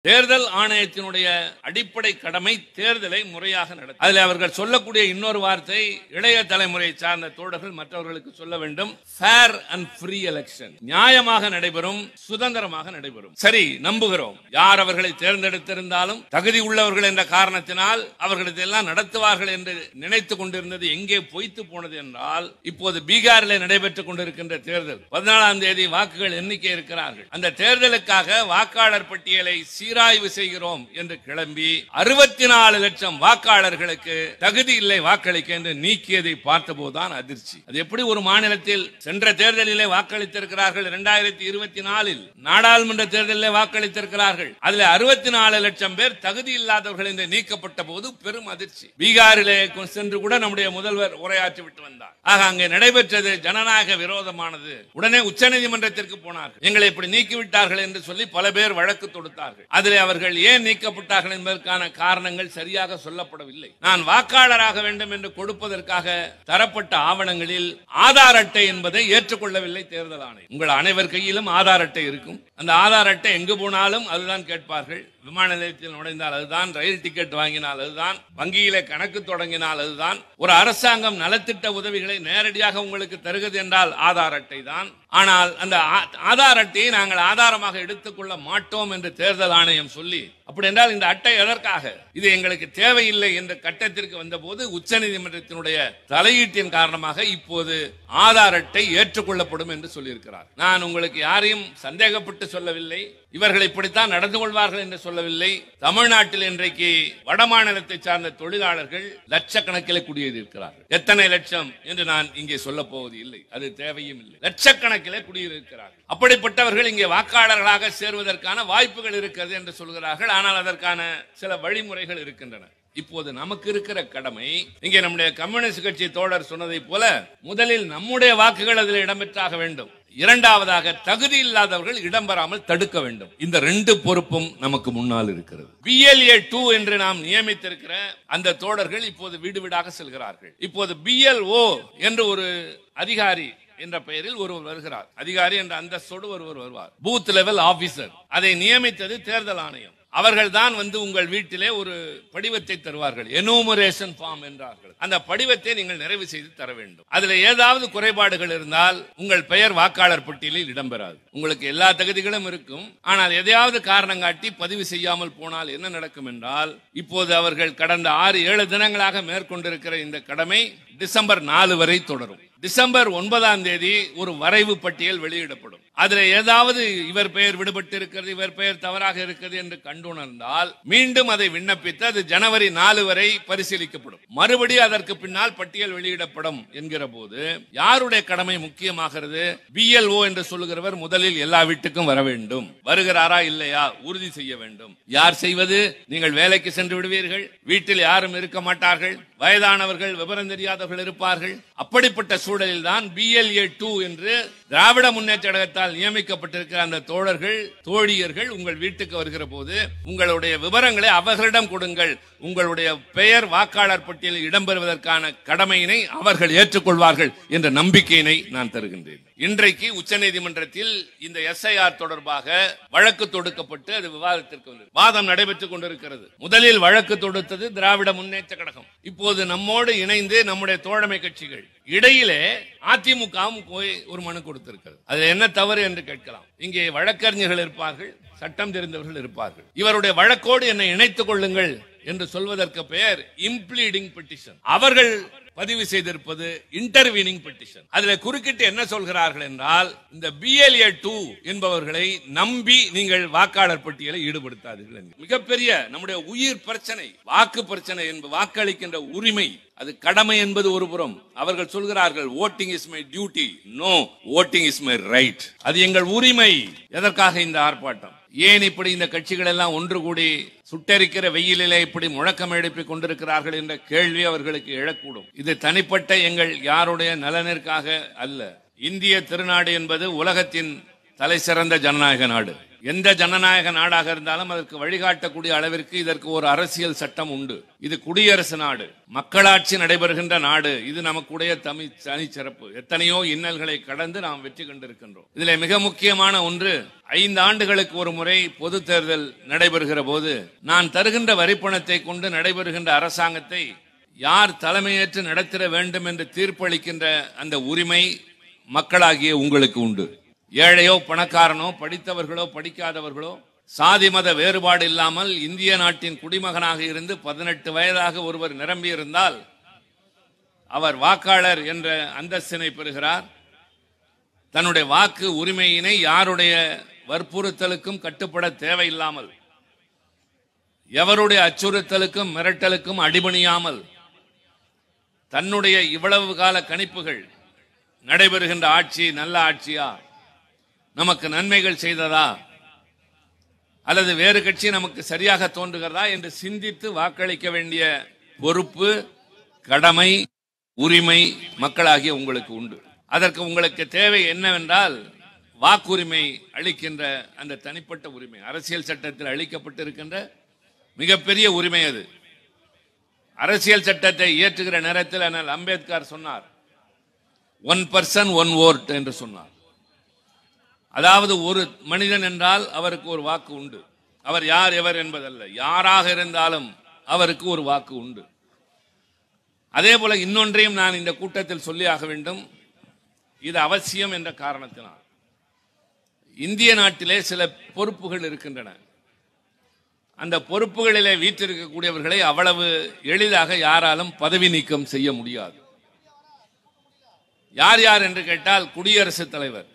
தேர்தல் ஆணையத்தினுடைய அடிப்படை கடமை தேர்தலை முறையாக நடத்த. அதில் அவர்கள் சொல்லக்கூடிய இன்னொரு வார்த்தை, இளைய தலைமுறையை சார்ந்த தோழர்கள் மற்றவர்களுக்கு சொல்ல வேண்டும், ஃபேர் அண்ட் ஃப்ரீ எலெக்ஷன், நியாயமாக நடைபெறும், சுதந்திரமாக நடைபெறும். சரி, நம்புகிறோம். யார் அவர்களை தேர்ந்தெடுத்திருந்தாலும் தகுதி உள்ளவர்கள் என்ற காரணத்தினால் அவர்களுக்கு எல்லாம் நடத்துவார்கள் என்று நினைத்துக் கொண்டிருந்தது எங்கே பொய்த்து போனது என்றால், இப்போது பீகாரில் நடைபெற்றுக் கொண்டிருக்கின்ற தேர்தல் 14ஆம் தேதி வாக்குகள் எண்ணிக்கை இருக்கிறார்கள். அந்த தேர்தலுக்காக வாக்காளர் பட்டியலை சீராய்வு செய்கிறோம் என்று கிளம்பி 64 லட்சம் வாக்காளர்களுக்கு தகுதி இல்லை வாக்களிக்க என்று நீக்கியதை பார்த்தபோதுதான் அதிர்ச்சி. அது எப்படி ஒரு மாநிலத்தில் சென்ற தேர்தலிலே வாக்களித்திருக்கிறார்கள், 2024 நாடாளுமன்ற தேர்தலில் வாக்களித்திருக்கிறார்கள், அதில் 64 லட்சம் பேர் தகுதி இல்லாதவர்கள் என்று நீக்கப்பட்ட போது பெரும் அதிர்ச்சி. பீகாரிலே சென்று கூட நம்முடைய முதல்வர் உரையாற்றி விட்டு வந்தார். ஆக அங்கே நடைபெற்றது ஜனநாயக விரோதமானது. உடனே உச்சநீதிமன்றத்திற்கு போனார்கள். எங்களை இப்படி நீக்கிவிட்டார்கள் என்று சொல்லி பல பேர் வழக்கு தொடுத்தார்கள். அதில் அவர்கள் ஏன் நீக்கப்பட்டார்கள் என்பதற்கான காரணங்கள் சரியாக சொல்லப்படவில்லை. நான் வாக்காளராக வேண்டும் என்று கொடுப்பதற்காக தரப்பட்ட ஆவணங்களில் ஆதார் அட்டை என்பதை ஏற்றுக்கொள்ளவில்லை தேர்தல் ஆணையம். உங்கள் அனைவர் கையிலும் ஆதார் அட்டை இருக்கும். அந்த ஆதார் அட்டை எங்கு போனாலும் அதுதான் கேட்பார்கள். விமான நிலையத்தில் நுழைந்தால் அதுதான், ரயில் டிக்கெட் வாங்கினால் அதுதான், வங்கியிலே கணக்கு தொடங்கினால் அதுதான், ஒரு அரசாங்கம் நலத்திட்ட உதவிகளை நேரடியாக உங்களுக்கு தருகிறது என்றால் ஆதார் அட்டை தான். ஆனால் அந்த ஆதார் அட்டையை நாங்கள் ஆதாரமாக எடுத்துக்கொள்ள மாட்டோம் என்று தேர்தல் ஆணையம் சொல்லி, அப்படி என்றால் இந்த அட்டை எதற்காக, இது எங்களுக்கு தேவையில்லை என்ற கட்டத்திற்கு வந்தபோது உச்சநீதிமன்றத்தினுடைய தலையீட்டின் காரணமாக இப்போது ஆதார் அட்டை ஏற்றுக்கொள்ளப்படும் என்று சொல்லியிருக்கிறார். நான் உங்களுக்கு யாரையும் சந்தேகப்பட்டு சொல்லவில்லை, இவர்கள் இப்படித்தான் நடந்து கொள்வார்கள் என்று சொல்லவில்லை. தமிழ்நாட்டில் இன்றைக்கு வடமாநிலத்தை சார்ந்த தொழிலாளர்கள் லட்சக்கணக்கில் குடியிருக்கிறார்கள். எத்தனை லட்சம் என்று நான் இங்கே சொல்ல போவது இல்லை, அது தேவையும் இல்லை. லட்சக்கணக்கில் குடியிருக்கிறார்கள். அப்படிப்பட்டவர்கள் இங்கே வாக்காளர்களாக சேர்வதற்கான வாய்ப்புகள் இருக்கிறது என்று சொல்கிறார்கள். ஆனால் அதற்கான சில வழிமுறைகள் இருக்கின்றன. இப்போது நமக்கு இருக்கிற கடமை, இங்கே நம்முடைய கம்யூனிஸ்ட் கட்சி தோழர் சொன்னதை போல, முதலில் நம்முடைய வாக்குகள் அதில் இடம்பெற்றாக வேண்டும். இரண்டாவதாக தகுதி இல்லாதவர்கள் இடம்பெறாமல் தடுக்க வேண்டும். இந்த 2 பொறுப்பும் நமக்கு முன்னால் இருக்கிறது. BLA 2 என்று நாம் நியமித்திருக்கிற அந்த தோழர்கள் இப்போது வீடு வீடாக செல்கிறார்கள். இப்போது BLO என்று ஒரு அதிகாரி என்ற பெயரில் ஒருவர் வருகிறார். அதிகாரி என்ற அந்தஸ்தோடு ஒருவர் வருவார், பூத் லெவல் ஆபீசர். அதை நியமித்தது தேர்தல் ஆணையம். அவர்கள் தான் வந்து உங்கள் வீட்டிலே ஒரு படிவத்தை தருவார்கள், எனுமரேஷன் ஃபார்ம் என்றார்கள். அந்த படிவத்தை நீங்கள் நிறைவு செய்து தர வேண்டும். அதுல ஏதாவது குறைபாடுகள் இருந்தால் உங்கள் பெயர் வாக்காளர் பட்டியலில் இடம்பெறாது. உங்களுக்கு எல்லா தகுதிகளும் இருக்கும், ஆனால் எதையாவது காரணம் காட்டி பதிவு செய்யாமல் போனால் என்ன நடக்கும் என்றால், இப்போது அவர்கள் கடந்த 6-7 தினங்களாக மேற்கொண்டிருக்கிற இந்த கடமை டிசம்பர் 4 வரை தொடரும். டிசம்பர் 9ஆம் தேதி ஒரு வரைவு பட்டியல் வெளியிடப்படும். அதுல ஏதாவது இவர் பெயர் விடுபட்டு இருக்கிறது, இவர் பெயர் தவறாக இருக்கிறது என்று கண்டுணர்ந்தால் மீண்டும் அதை விண்ணப்பித்து அது ஜனவரி 4 வரை பரிசீலிக்கப்படும். மறுபடியும் அதற்கு பின்னால் பட்டியல் வெளியிடப்படும் என்கிற போது யாருடைய கடமை முக்கியமாகிறது? BLO என்று சொல்லுகிறவர் முதலில் எல்லா வீட்டுக்கும் வர வேண்டும். வருகிறாரா இல்லையா உறுதி செய்ய வேண்டும். யார் செய்வது? நீங்கள் வேலைக்கு சென்று விடுவீர்கள், வீட்டில் யாரும் இருக்க மாட்டார்கள், வயதானவர்கள் விவரம் தெரியாதவர்கள் இருப்பார்கள். அப்படிப்பட்ட சூழலில் தான் BLA 2 என்று திராவிட முன்னேற்ற கழகத்தால் நியமிக்கப்பட்டிருக்கிற அந்த தோழர்கள் தோழியர்கள் உங்கள் வீட்டுக்கு வருகிற போது உங்களுடைய விவரங்களை அவர்களிடம் கொடுங்கள். உங்களுடைய பெயர் வாக்காளர் பட்டியலில் இடம்பெறுவதற்கான கடமையினை அவர்கள் ஏற்றுக்கொள்வார்கள் என்ற நம்பிக்கையினை நான் தருகின்றேன். இன்றைக்கு உச்சநீதிமன்றத்தில் இந்த SIR தொடர்பாக வழக்கு தொடுக்கப்பட்டு அது விவாதத்திற்கு வந்தது. வாதம் நடைபெற்றுக் கொண்டிருக்கிறது. முதலில் வழக்கு தொடுத்தது திராவிட முன்னேற்ற கழகம். இப்போது நம்மோடு இணைந்து நம்முடைய தோழமை கட்சிகள், இடையிலே அதிமுகவும் போய் ஒரு மனு கொடுத்திருக்கிறது. அது என்ன தவறு என்று கேட்கலாம். இங்கே வழக்கறிஞர்கள் இருப்பார்கள், சட்டம் தெரிந்தவர்கள் இருப்பார்கள். இவருடைய வழக்கோடு என்னை இணைத்துக் கொள்ளுங்கள் என்று சொல்வதற்கு பெயர் இம்ப்ளீடிங் பெட்டிஷன். அவர்கள் பதிவு செய்திருப்பது இன்டர்வீனிங் பெட்டிஷன். அதுல குறுக்கிட்டு என்ன சொல்கிறார்கள் என்றால், இந்த BLA 2 என்பவர்களை நம்பி நீங்கள் வாக்காளர் பட்டியலை ஈடுபடுத்தாதீர்கள். மிகப்பெரிய நம்முடைய உயிர் பிரச்சனை, வாக்கு பிரச்சனை என்பது, வாக்களிக்கின்ற உரிமை, அது கடமை என்பது ஒரு புறம். அவர்கள் சொல்கிறார்கள் voting is my duty. No, voting is my right. அது எங்கள் உரிமை. எதற்காக இந்த ஆர்ப்பாட்டம்? ஏன் இப்படி இந்த கட்சிகள் எல்லாம் ஒன்று கூடி சுட்டரிக்கிற வெயிலிலே இப்படி முழக்கம் எழுப்பிக் கொண்டிருக்கிறார்கள் என்ற கேள்வி அவர்களுக்கு எழக்கூடும். இது தனிப்பட்ட எங்கள் யாருடைய நலனிற்காக அல்ல. இந்திய திருநாடு என்பது உலகத்தின் தலை சிறந்த ஜனநாயக நாடு. எந்த ஜனநாயக நாடாக இருந்தாலும் அதற்கு வழிகாட்டக்கூடிய அளவிற்கு இதற்கு ஒரு அரசியல் சட்டம் உண்டு. இது குடியரசு நாடு, மக்களாட்சி நடைபெறுகின்ற நாடு. இது நமக்குடைய தனிச்சிறப்பு. எத்தனையோ இன்னல்களை கடந்து நாம் வெற்றி கண்டிருக்கின்றோம். இதில் மிக முக்கியமான ஒன்று, 5 ஆண்டுகளுக்கு ஒரு முறை பொது தேர்தல் நடைபெறுகிற போது நான் தருகின்ற வரிப்பணத்தை கொண்டு நடைபெறுகின்ற அரசாங்கத்தை யார் தலைமையேற்று நடத்திட வேண்டும் என்று தீர்ப்பளிக்கின்ற அந்த உரிமை மக்களாகிய உங்களுக்கு உண்டு. ஏழையோ பணக்காரனோ, படித்தவர்களோ படிக்காதவர்களோ, சாதி மத வேறுபாடு இல்லாமல் இந்திய நாட்டின் குடிமகனாக இருந்து 18 வயதாக ஒருவர் நிரம்பியிருந்தால் அவர் வாக்காளர் என்ற அந்தஸ்தினை பெறுகிறார். தன்னுடைய வாக்கு உரிமையினை யாருடைய வற்புறுத்தலுக்கும் கட்டுப்பட தேவையில்லாமல், எவருடைய அச்சுறுத்தலுக்கும் மிரட்டலுக்கும் அடிபணியாமல், தன்னுடைய இவ்வளவு கால கணிப்புகள் நடைபெறுகின்ற ஆட்சி நல்ல ஆட்சியா, நமக்கு நன்மைகள் செய்ததா, அல்லது வேறு கட்சி நமக்கு சரியாக தோன்றுகிறதா என்று சிந்தித்து வாக்களிக்க வேண்டிய பொறுப்பு, கடமை, உரிமை மக்களாகிய உங்களுக்கு உண்டு. அதற்கு உங்களுக்கு தேவை என்னவென்றால் வாக்குரிமை அளிக்கின்ற அந்த தனிப்பட்ட உரிமை. அரசியல் சட்டத்தில் அளிக்கப்பட்டிருக்கின்ற மிகப்பெரிய உரிமை அது. அரசியல் சட்டத்தை இயற்றுகிற நேரத்தில் அண்ணல் அம்பேத்கர் சொன்னார், 1 person 1 vote என்று சொன்னார். அதாவது ஒரு மனிதன் என்றால் அவருக்கு ஒரு வாக்கு உண்டு. அவர் யார் எவர் என்பதல்ல, யாராக இருந்தாலும் அவருக்கு ஒரு வாக்கு உண்டு. அதே போல இன்னொன்றையும் நான் இந்த கூட்டத்தில் சொல்லியாக வேண்டும். இது அவசியம் என்ற காரணத்தினால் இந்திய நாட்டிலே சில பொறுப்புகள் இருக்கின்றன. அந்த பொறுப்புகளிலே வீற்றிருக்கக்கூடியவர்களை அவ்வளவு எளிதாக யாராலும் பதவி நீக்கம் செய்ய முடியாது. யார் யார் என்று கேட்டால், குடியரசுத் தலைவர்,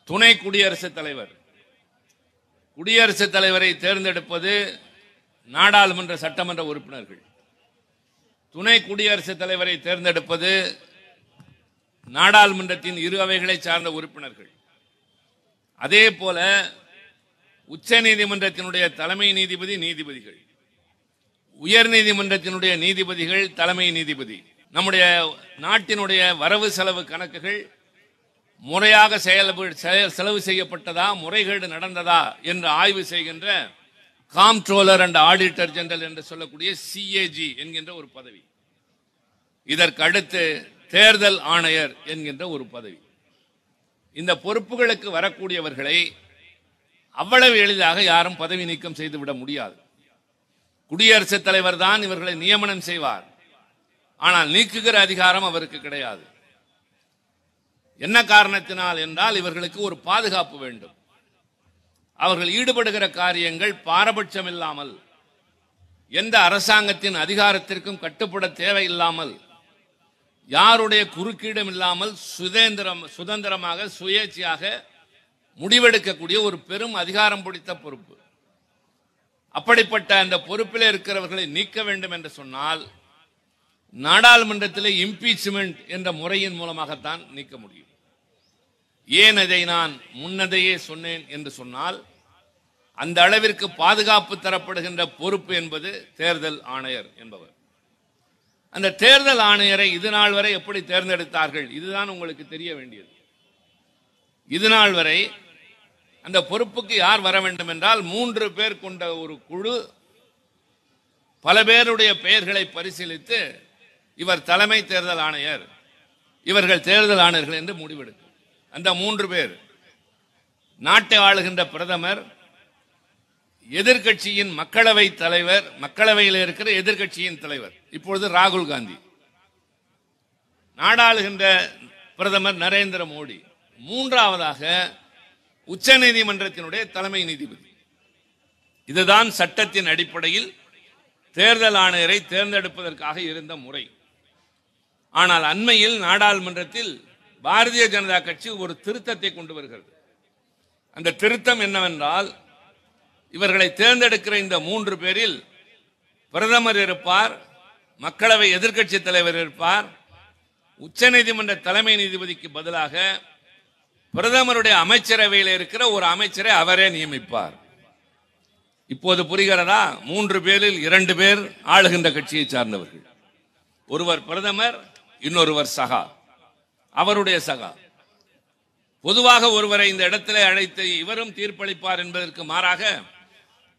துணை குடியரசுத் தலைவர். குடியரசுத் தலைவரை தேர்ந்தெடுப்பது நாடாளுமன்ற சட்டமன்ற உறுப்பினர்கள். துணை குடியரசுத் தலைவரை தேர்ந்தெடுப்பது நாடாளுமன்றத்தின் இரு அவைகளை சார்ந்த உறுப்பினர்கள். அதே போல உச்ச நீதிமன்றத்தினுடைய தலைமை நீதிபதி, நீதிபதிகள், உயர் நீதிமன்றத்தினுடைய நீதிபதிகள், தலைமை நீதிபதி, நம்முடைய நாட்டினுடைய வரவு செலவு கணக்குகள் முறையாக செலவு செய்யப்பட்டதா, முறைகேடு நடந்ததா என்று ஆய்வு செய்கின்ற காம்ட்ரோலர் அண்ட் ஆடிட்டர் ஜெனரல் என்று சொல்லக்கூடிய CAG என்கின்ற ஒரு பதவி. இதற்கு அடுத்து தேர்தல் ஆணையர் என்கின்ற ஒரு பதவி. இந்த பொறுப்புகளுக்கு வரக்கூடியவர்களை அவ்வளவு எளிதாக யாரும் பதவி நீக்கம் செய்துவிட முடியாது. குடியரசுத் தலைவர் தான் இவர்களை நியமனம் செய்வார். ஆனால் நீக்குகிற அதிகாரம் அவருக்கு கிடையாது. என்ன காரணத்தினால் என்றால், இவர்களுக்கு ஒரு பாதுகாப்பு வேண்டும். அவர்கள் ஈடுபடுகிற காரியங்கள் பாரபட்சம் இல்லாமல், எந்த அரசாங்கத்தின் அதிகாரத்திற்கும் கட்டுப்பட தேவையில்லாமல், யாருடைய குறுக்கீடும் இல்லாமல் சுதந்திரமாக சுயேட்சையாக முடிவெடுக்கக்கூடிய ஒரு பெரும் அதிகாரம் பிடித்த பொறுப்பு. அப்படிப்பட்ட அந்த பொறுப்பில் இருக்கிறவர்களை நீக்க வேண்டும் என்று சொன்னால் நாடாளுமன்றத்திலே இம்பீச்மெண்ட் என்ற முறையின் மூலமாகத்தான் நீக்க முடியும். ஏன் அதை நான் முன்னதையே சொன்னேன் என்று சொன்னால், அந்த அளவிற்கு பாதுகாப்பு தரப்படுகின்ற பொறுப்பு என்பது தேர்தல் ஆணையர் என்பவர். அந்த தேர்தல் ஆணையரை இதுநாள் வரை எப்படி தேர்ந்தெடுத்தார்கள்? இதுதான் உங்களுக்கு தெரிய வேண்டியது. இதுநாள் வரை அந்த பொறுப்புக்கு யார் வர வேண்டும் என்றால், 3 பேர் கொண்ட ஒரு குழு பல பேருடைய பெயர்களை பரிசீலித்து இவர் தலைமை தேர்தல் ஆணையர், இவர்கள் தேர்தல் ஆணையர்கள் என்று முடிவெடுக்கும். அந்த 3 பேர் நாட்டை ஆளுகின்ற பிரதமர், எதிர்கட்சியின் மக்களவை தலைவர், மக்களவையில் இருக்கிற எதிர்கட்சியின் தலைவர் இப்பொழுது ராகுல் காந்தி, நாடாளுகின்ற பிரதமர் நரேந்திர மோடி, 3ஆவதாக உச்ச நீதிமன்றத்தினுடைய தலைமை நீதிபதி. இதுதான் சட்டத்தின் அடிப்படையில் தேர்தல் ஆணையரை தேர்ந்தெடுப்பதற்காக இருந்த முறை. ஆனால் அண்மையில் நாடாளுமன்றத்தில் பாரதிய ஜனதா கட்சி ஒரு திருத்தத்தை கொண்டு வருகிறது. அந்த திருத்தம் என்னவென்றால், இவர்களை தேர்ந்தெடுக்கிற இந்த 3 பேரில் பிரதமர் இருப்பார், மக்களவை எதிர்க்கட்சி தலைவர் இருப்பார், உச்ச நீதிமன்ற தலைமை நீதிபதிக்கு பதிலாக பிரதமருடைய அமைச்சரவையில் இருக்கிற ஒரு அமைச்சரை அவரே நியமிப்பார். இப்போது புரிகிறதா? 3 பேரில் 2 பேர் ஆளுகின்ற கட்சியை சார்ந்தவர்கள். ஒருவர் பிரதமர், இன்னொருவர் சகா, அவருடைய சகா. பொதுவாக ஒருவரை இந்த இடத்திலே அழைத்து இவரும் தீர்ப்பளிப்பார் என்பதற்கு மாறாக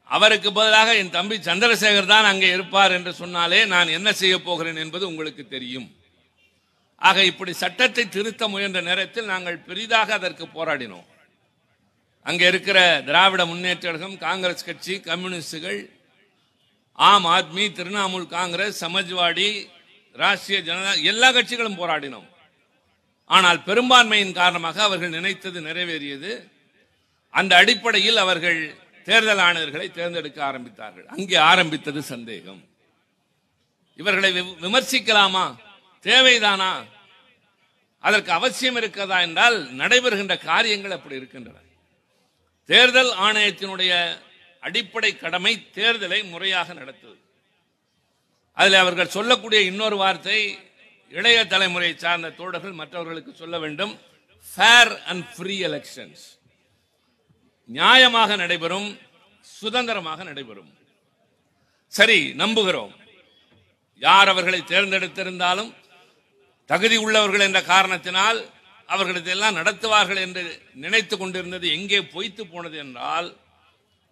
அவருக்கு பதிலாக என் தம்பி சந்திரசேகர் தான் அங்கே இருப்பார் என்று சொன்னாலே நான் என்ன செய்ய போகிறேன் என்பது உங்களுக்கு தெரியும். ஆக இப்படி சட்டத்தை திருத்த முயன்ற நேரத்தில் நாங்கள் பெரிதாக அதற்கு போராடினோம். அங்கே இருக்கிற திராவிட முன்னேற்ற கழகம், காங்கிரஸ் கட்சி, கம்யூனிஸ்டுகள், ஆம் ஆத்மி, திரிணாமுல் காங்கிரஸ், சமாஜ்வாடி, ராஷ்டிரிய ஜனதா எல்லா கட்சிகளும் போராடினோம். ஆனால் பெரும்பான்மையின் காரணமாக அவர்கள் நினைத்தது நிறைவேறியது. அந்த அடிப்படையில் அவர்கள் தேர்தல் ஆணையர்களை தேர்ந்தெடுக்க ஆரம்பித்தார்கள். அங்கே ஆரம்பித்தது சந்தேகம். இவர்களை விமர்சிக்கலாமா, தேவைதானா, அதற்கு அவசியம் இருக்கிறதா என்றால் நடைபெறுகின்ற காரியங்கள் அப்படி இருக்கின்றன. தேர்தல் ஆணையத்தினுடைய அடிப்படை கடமை தேர்தலை முறையாக நடத்துவது. அதில் அவர்கள் சொல்லக்கூடிய இன்னொரு வார்த்தை, இளைய தலைமுறை சார்ந்த தோழர்கள் மற்றவர்களுக்கு சொல்ல வேண்டும், ஃபேர் அண்ட் ஃப்ரீ எலெக்ஷன்ஸ், நியாயமாக நடைபெறும், சுதந்திரமாக நடைபெறும். சரி, நம்புகிறோம். யார் அவர்களை தேர்ந்தெடுத்திருந்தாலும் தகுதி உள்ளவர்கள் என்ற காரணத்தினால் அவர்களுக்கு எல்லாம் நடத்துவார்கள் என்று நினைத்து கொண்டிருந்தது எங்கே பொய்த்து போனது என்றால்,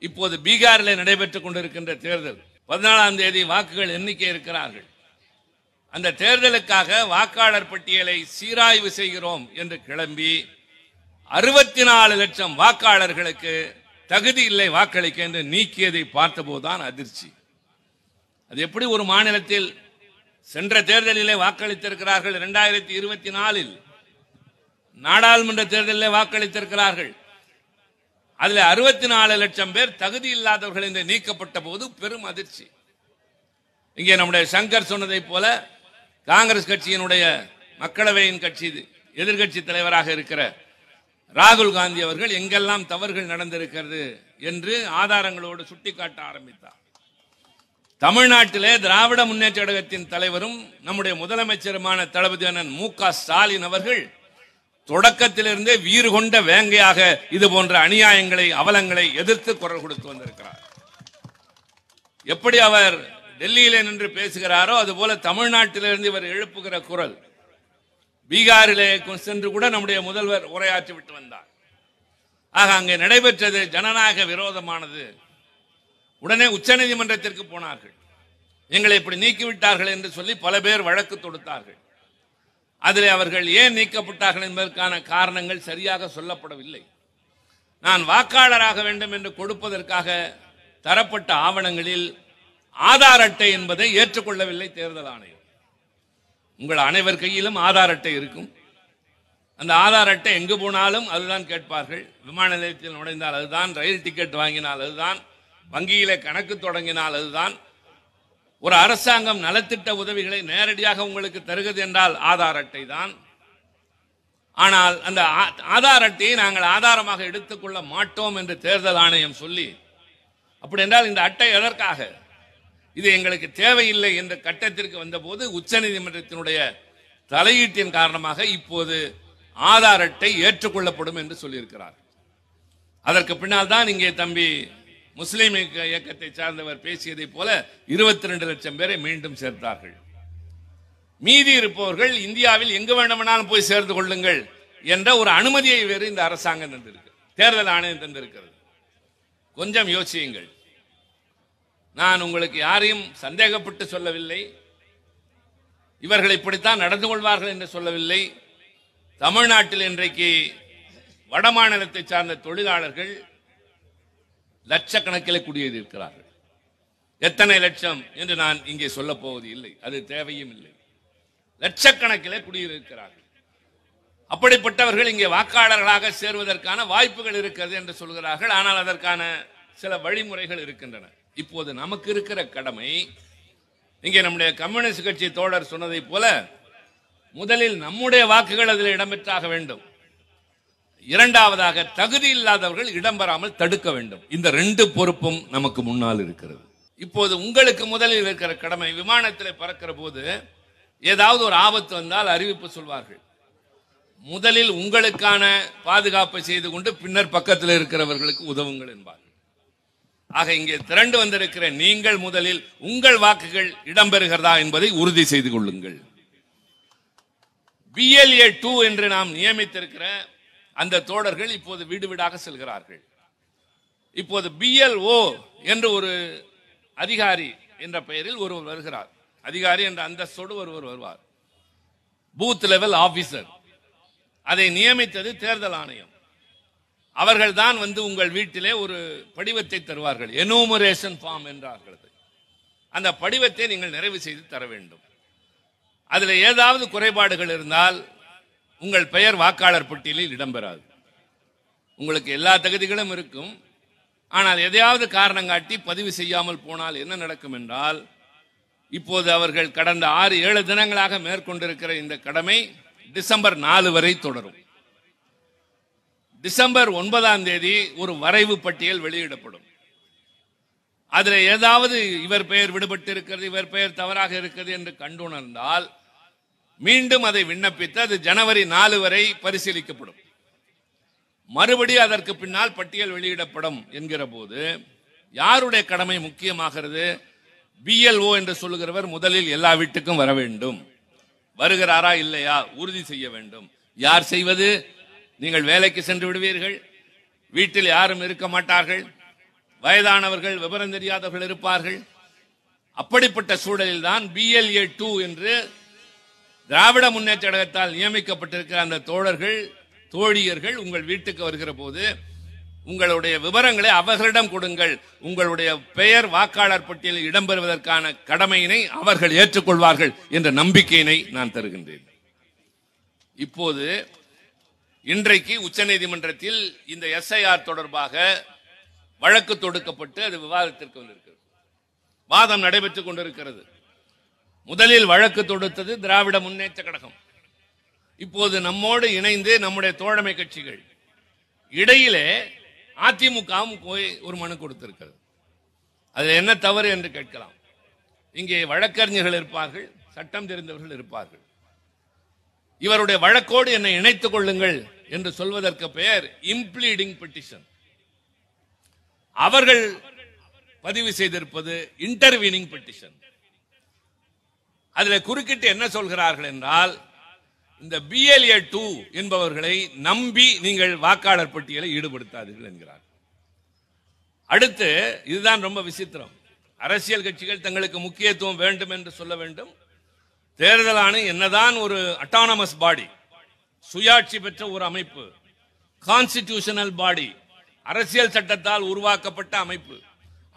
இப்போது பீகாரில் நடைபெற்றுக் கொண்டிருக்கின்ற தேர்தல் 14ஆம் தேதி வாக்குகள் எண்ணிக்கை இருக்கிறார்கள். அந்த தேர்தலுக்காக வாக்காளர் பட்டியலை சீராய்வு செய்கிறோம் என்று கிளம்பி 64 லட்சம் வாக்காளர்களுக்கு தகுதி இல்லை வாக்களிக்க என்று நீக்கியதை பார்த்தபோதுதான் அதிர்ச்சி. அது எப்படி ஒரு மாநிலத்தில் சென்ற தேர்தலிலே வாக்களித்திருக்கிறார்கள், 2024 நாடாளுமன்ற தேர்தலிலே வாக்களித்திருக்கிறார்கள், அதில் 64 லட்சம் பேர் தகுதி இல்லாதவர்கள் என்று நீக்கப்பட்ட போது பெரும் அதிர்ச்சி. இங்கே நம்முடைய சங்கர் சொன்னதை போல காங்கிரஸ் கட்சியினுடைய மக்களவையின் கட்சி எதிர்கட்சி தலைவராக இருக்கிற ராகுல் காந்தி அவர்கள் எங்கெல்லாம் தவறுகள் நடந்திருக்கிறது என்று ஆதாரங்களோடு சுட்டிக்காட்ட ஆரம்பித்தார். தமிழ்நாட்டிலே திராவிட முன்னேற்ற கழகத்தின் தலைவரும் நம்முடைய முதலமைச்சருமான தளபதி அண்ணன் மு.க. ஸ்டாலின் அவர்கள் தொடக்கத்திலிருந்தே வீறு கொண்ட வேங்கையாக இது போன்ற அநியாயங்களை, அவலங்களை எதிர்த்து குரல் கொடுத்து வந்திருக்கிறார். எப்படி அவர் டெல்லியிலே நின்று பேசுகிறாரோ அதுபோல தமிழ்நாட்டிலிருந்து இவர் எழுப்புகிற குரல் பீகாரிலே சென்று கூட நம்முடைய முதல்வர் உரையாற்றி விட்டு வந்தார். ஆக அங்கே நடைபெற்றது ஜனநாயக விரோதமானது. உடனே உச்சநீதிமன்றத்திற்கு போனார்கள். எங்களை இப்படி நீக்கிவிட்டார்கள் என்று சொல்லி பல பேர் வழக்கு தொடுத்தார்கள். அதில் அவர்கள் ஏன் நீக்கப்பட்டார்கள் என்பதற்கான காரணங்கள் சரியாக சொல்லப்படவில்லை. நான் வாக்காளராக வேண்டும் என்று கொடுப்பதற்காக தரப்பட்ட ஆவணங்களில் ஆதார் அட்டை என்பதை ஏற்றுக்கொள்ளவில்லை தேர்தல் ஆணையம். உங்கள் அனைவர் கையிலும் ஆதார் அட்டை இருக்கும். அந்த ஆதார் அட்டை எங்கு போனாலும் அதுதான் கேட்பார்கள். விமான நிலையத்தில் நுழைந்தால் அதுதான், ரயில் டிக்கெட் வாங்கினால் அதுதான், வங்கியிலே கணக்கு தொடங்கினால் அதுதான். ஒரு அரசாங்கம் நலத்திட்ட உதவிகளை நேரடியாக உங்களுக்கு தருகிறது என்றால் ஆதார் அட்டை தான். ஆனால் அந்த ஆதார் அட்டையை நாங்கள் ஆதாரமாக எடுத்துக்கொள்ள மாட்டோம் என்று தேர்தல் ஆணையம் சொல்லி, அப்படி என்றால் இந்த அட்டை எதற்காக, இது எங்களுக்கு தேவையில்லை என்ற கட்டத்திற்கு வந்தபோது உச்சநீதிமன்றத்தினுடைய தலையீட்டின் காரணமாக இப்போது ஆதார் அட்டை ஏற்றுக்கொள்ளப்படும் என்று சொல்லியிருக்கிறார். அதற்கு பின்னால் தான் இங்கே தம்பி முஸ்லீம் இயக்கத்தை சார்ந்தவர் பேசியதை போல 22 லட்சம் பேரை மீண்டும் சேர்த்தார்கள். மீதி இருப்பவர்கள் இந்தியாவில் எங்கு வேண்டுமானாலும் போய் சேர்ந்து கொள்ளுங்கள் என்ற ஒரு அனுமதியை வேறு இந்த அரசாங்கம் தந்திருக்கு, தேர்தல் ஆணையம் தந்திருக்கிறது. கொஞ்சம் யோசியுங்கள். நான் உங்களுக்கு யாரையும் சந்தேகப்பட்டு சொல்லவில்லை, இவர்கள் இப்படித்தான் நடந்து கொள்வார்கள் என்று சொல்லவில்லை. தமிழ்நாட்டில் இன்றைக்கு வட மாநிலத்தை சார்ந்த தொழிலாளர்கள் லட்சக்கணக்கில் குடியேறியிருக்கிறார்கள். எத்தனை லட்சம் என்று நான் இங்கே சொல்ல போவது இல்லை, அது தேவையும் இல்லை. லட்சக்கணக்கிலே குடியிருக்கிறார்கள். அப்படிப்பட்டவர்கள் இங்கே வாக்காளர்களாக சேர்வதற்கான வாய்ப்புகள் இருக்கிறது என்று சொல்கிறார்கள். ஆனால் அதற்கான சில வழிமுறைகள் இருக்கின்றன. இப்போது நமக்கு இருக்கிற கடமை, இங்கே நம்முடைய கம்யூனிஸ்ட் கட்சி தோழர் சொன்னதை போல, முதலில் நம்முடைய வாக்குகள் அதில் இடம்பெற்றாக வேண்டும். இரண்டாவதாக தகுதி இல்லாதவர்கள் இடம்பெறாமல் தடுக்க வேண்டும். இந்த 2 பொறுப்பும் நமக்கு முன்னால் இருக்கிறது. இப்போது உங்களுக்கு முதலில் இருக்கிற கடமை, விமானத்தில் பறக்கிற போது ஏதாவது ஒரு ஆபத்து வந்தால் அறிவிப்பு சொல்வார்கள். முதலில் உங்களுக்கான பாதுகாப்பை செய்து கொண்டு பின்னர் பக்கத்தில் இருக்கிறவர்களுக்கு உதவுங்கள் என்பார்கள். ஆக இங்கே திரண்டு வந்திருக்கிற நீங்கள் முதலில் உங்கள் வாக்குகள் இடம்பெறுகிறதா என்பதை உறுதி செய்து கொள்ளுங்கள். BLA 2 என்று நாம் நியமித்திருக்கிற அந்த தோழர்கள் இப்போது வீடு வீடாக செல்கிறார்கள். இப்போது BLO என்று ஒரு அதிகாரி என்ற பெயரில் ஒருவர் வருகிறார். அதிகாரி என்ற அந்தஸ்தோடு ஒருவர் வருவார். Booth level officer. அதை நியமித்தது தேர்தல் ஆணையம். அவர்கள் தான் வந்து உங்கள் வீட்டிலே ஒரு படிவத்தை தருவார்கள். எனுமரேஷன் ஃபார்ம் என்றார்கள். அந்த படிவத்தை நீங்கள் நிறைவு செய்து தர வேண்டும். அதில் ஏதாவது குறைபாடுகள் இருந்தால் உங்கள் பெயர் வாக்காளர் பட்டியலில் இடம்பெறாது. உங்களுக்கு எல்லா தகுதிகளும் இருக்கும். ஆனால் எதையாவது காரணம் காட்டி பதிவு செய்யாமல் போனால் என்ன நடக்கும் என்றால், இப்போது அவர்கள் கடந்த 6-7 தினங்களாக மேற்கொண்டிருக்கிற இந்த கடமை டிசம்பர் 4 வரை தொடரும். டிசம்பர் 9ஆம் தேதி ஒரு வரைவு பட்டியல் வெளியிடப்படும். அதில் ஏதாவது இவர் பெயர் விடுபட்டு இருக்கிறது, இவர் பெயர் தவறாக இருக்கிறது என்று கண்டுணர்ந்தால் மீண்டும் அதை விண்ணப்பித்து அது ஜனவரி 4 வரை பரிசீலிக்கப்படும். மறுபடி அதற்கு பின்னால் பட்டியல் வெளியிடப்படும் என்கிற போது யாருடைய கடமை முக்கியமாகிறது? BLO என்று சொல்லுகிறவர் முதலில் எல்லா வீட்டுக்கும் வர வேண்டும். வருகிறாரா இல்லையா உறுதி செய்ய வேண்டும். யார் செய்வது? நீங்கள் வேலைக்கு சென்று விடுவீர்கள், வீட்டில் யாரும் இருக்க மாட்டார்கள், வயதானவர்கள் விவரம் தெரியாதவர்கள் இருப்பார்கள். அப்படிப்பட்ட சூழலில் தான் BLA2 என்று திராவிட முன்னேற்ற கழகத்தால் நியமிக்கப்பட்டிருக்கிற அந்த தோழர்கள் தோழியர்கள் உங்கள் வீட்டுக்கு வருகிற போது உங்களுடைய விவரங்களை அவர்களிடம் கொடுங்கள். உங்களுடைய பெயர் வாக்காளர் பட்டியலில் இடம்பெறுவதற்கான கடமையினை அவர்கள் ஏற்றுக்கொள்வார்கள் என்ற நம்பிக்கையினை நான் தருகின்றேன். இப்போது இன்றைக்கு உச்சநீதிமன்றத்தில் இந்த SIR தொடர்பாக வழக்கு தொடுக்கப்பட்டு அது விவாதத்திற்கு வந்திருக்கிறது. வாதம் நடைபெற்றுக் கொண்டிருக்கிறது. முதலில் வழக்கு தொடுத்தது திராவிட முன்னேற்ற கழகம். இப்போது நம்மோடு இணைந்து நம்முடைய தோழமை கட்சிகள், இடையிலே அதிமுகவும் போய் ஒரு மனு கொடுத்திருக்கிறது. அதில் என்ன தவறு என்று கேட்கலாம். இங்கே வழக்கறிஞர்கள் இருப்பார்கள், சட்டம் தெரிந்தவர்கள் இருப்பார்கள். இவருடைய வழக்கோடு என்னை இணைத்துக் கொள்ளுங்கள் என்று சொல்வதற்கு பெயர் இம்ப்ளீடிங் பெட்டிஷன். அவர்கள் பதிவு செய்திருப்பது இன்டர்வீனிங் பெட்டிஷன். அதில் குறுக்கிட்டு என்ன சொல்கிறார்கள் என்றால், இந்த BLA2 என்பவர்களை நம்பி நீங்கள் வாக்காளர் பட்டியலை ஈடுபடுத்தாதீர்கள் என்கிறார். அடுத்து இதுதான் ரொம்ப விசித்திரம். அரசியல் கட்சிகள் தங்களுக்கு முக்கியத்துவம் வேண்டும் என்று சொல்ல வேண்டும். தேர்தல் ஆணையம் என்னதான் ஒரு அட்டானமஸ் பாடி, சுயாட்சி பெற்ற ஒரு அமைப்பு, கான்ஸ்டிடியூஷனல் பாடி, அரசியல் சட்டத்தால் உருவாக்கப்பட்ட அமைப்பு.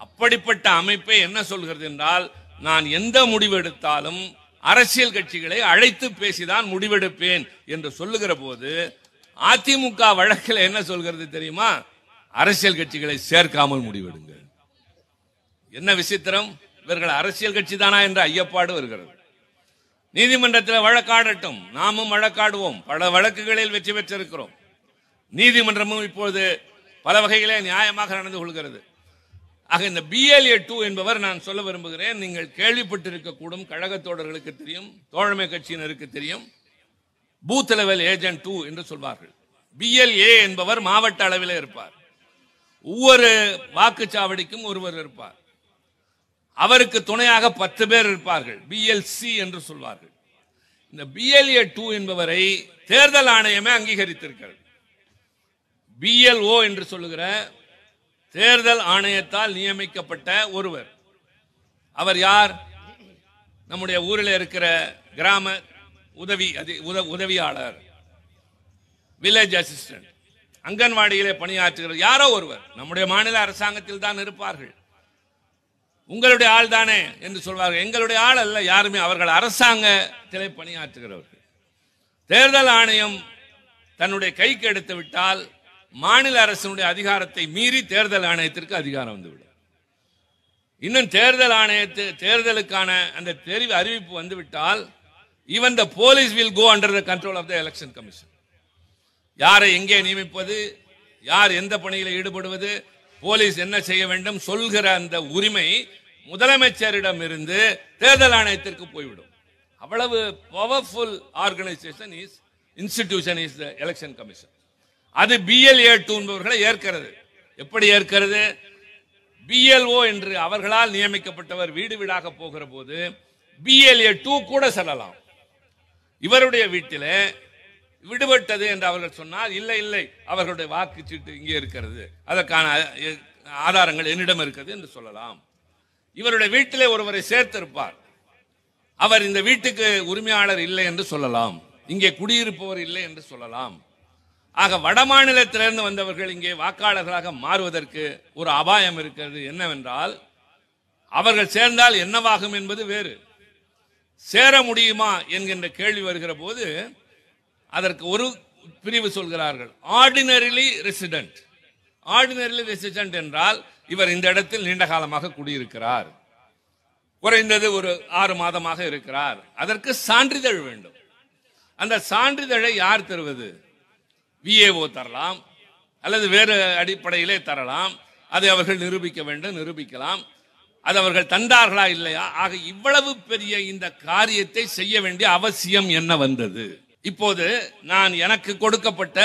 அப்படிப்பட்ட அமைப்பை என்ன சொல்கிறது என்றால், நான் எந்த முடிவு எடுத்தாலும் அரசியல் கட்சிகளை அழைத்து பேசிதான் முடிவெடுப்பேன் என்று சொல்லுகிற போது அதிமுக வழக்கில் என்ன சொல்கிறது தெரியுமா? அரசியல் கட்சிகளை சேர்க்காமல் முடிவெடுங்க. என்ன விசித்திரம்! இவர்கள் அரசியல் கட்சி தானா என்ற ஐயப்பாடு வருகிறது. நீதிமன்றத்தில் வழக்காடட்டும், நாமும் வழக்காடுவோம். பல வழக்குகளில் வெற்றி பெற்றிருக்கிறோம். நீதிமன்றமும் இப்போது பல வகைகளே நியாயமாக நடந்து கொள்கிறது. ஆக இந்த BLA2 என்பவர், நான் சொல்ல விரும்புகிறேன், நீங்கள் கேள்விப்பட்டிருக்கக்கூடும், கழக தோழர்களுக்கு தெரியும், தோழமை கட்சியினருக்கு தெரியும், பூத் லெவல் ஏஜென்ட் 2 என்று சொல்வார்கள். BLA என்பவர் மாவட்ட அளவில் இருப்பார். ஒவ்வொரு வாக்குச்சாவடிக்கும் ஒருவர் இருப்பார். அவருக்கு துணையாக 10 பேர் இருப்பார்கள். BLC என்று சொல்வார்கள். இந்த BLA2 என்பவரை தேர்தல் ஆணையமே அங்கீகரித்திருக்கிறது. BLO என்று சொல்லுகிற தேர்தல் ஆணையத்தால் நியமிக்கப்பட்ட ஒருவர். அவர் யார்? நம்முடைய ஊரில் இருக்கிற கிராம உதவியாளர், வில்லேஜ் அசிஸ்டன்ட், அங்கன்வாடியிலே பணியாற்றுகிற யாரோ ஒருவர். நம்முடைய மாநில அரசாங்கத்தில் தான் இருப்பார்கள். உங்களுடைய ஆள் தானே என்று சொல்வார்கள். எங்களுடைய ஆள் அல்ல யாருமே, அவர்கள் அரசாங்கத்திலே பணியாற்றுகிறவர்கள். தேர்தல் ஆணையம் தன்னுடைய கைக்கு எடுத்து விட்டால் மாநில அரசினுடைய அதிகாரத்தை மீறி தேர்தல் ஆணையத்திற்கு அதிகாரம் வந்துவிடும். இன்னும் தேர்தலுக்கான அந்த தெரிவு அறிவிப்பு வந்துவிட்டால் even the police will go under the control of the election commission. யாரை எங்கே நியமிப்பது, யார் எந்த பணியில் ஈடுபடுவது, போலீஸ் என்ன செய்ய வேண்டும் சொல்கிற அந்த உரிமை முதலமைச்சரிடம் இருந்து தேர்தல் ஆணையத்திற்கு போய்விடும். அவ்வளவு powerful organisation institution is the election commission. அது BLA2 என்பவர்களை ஏற்கிறது. எப்படி ஏற்கிறது? BLO என்று அவர்களால் நியமிக்கப்பட்டவர் வீடு வீடாக போகிற போது BLA2 கூட செல்லலாம். இவருடைய வீட்டில் விடுபட்டது என்று அவர்கள் சொன்னால், இல்லை இல்லை அவர்களுடைய வாக்குச்சீட்டு இங்கே இருக்கிறது, அதற்கான ஆதாரங்கள் என்னிடம் இருக்கிறது என்று சொல்லலாம். இவருடைய வீட்டிலே ஒருவரை சேர்த்திருப்பார், அவர் இந்த வீட்டுக்கு உரிமையாளர் இல்லை என்று சொல்லலாம், இங்கே குடியிருப்பவர் இல்லை என்று சொல்லலாம். ஆக வடமாநிலத்திலிருந்து வந்தவர்கள் இங்கே வாக்காளர்களாக மாறுவதற்கு ஒரு அபாயம் இருக்கிறது. என்னவென்றால், அவர்கள் சேர்ந்தால் என்னவாகும் என்பது வேறு. சேர முடியுமா என்கின்ற கேள்வி வருகிற போது அதற்கு ஒரு பிரிவு சொல்கிறார்கள், ஆர்டினரிலி ரெசிடென்ட். ஆர்டினரிலி ரெசிடென்ட் என்றால் இவர் இந்த இடத்தில் நீண்ட காலமாக குடியிருக்கிறார், குறைந்தது ஒரு 6 மாதமாக இருக்கிறார், அதற்கு சான்றிதழ் வேண்டும். அந்த சான்றிதழை யார் தருவது? விஏஓ தரலாம், அல்லது வேறு அடிப்படையிலே தரலாம். அதை அவர்கள் நிரூபிக்க வேண்டும், நிரூபிக்கலாம். அது அவர்கள் தந்தார்களா இல்லையா? ஆக இவ்வளவு பெரிய இந்த காரியத்தை செய்ய வேண்டிய அவசியம் என்ன வந்தது? இப்போது எனக்கு கொடுக்கப்பட்ட,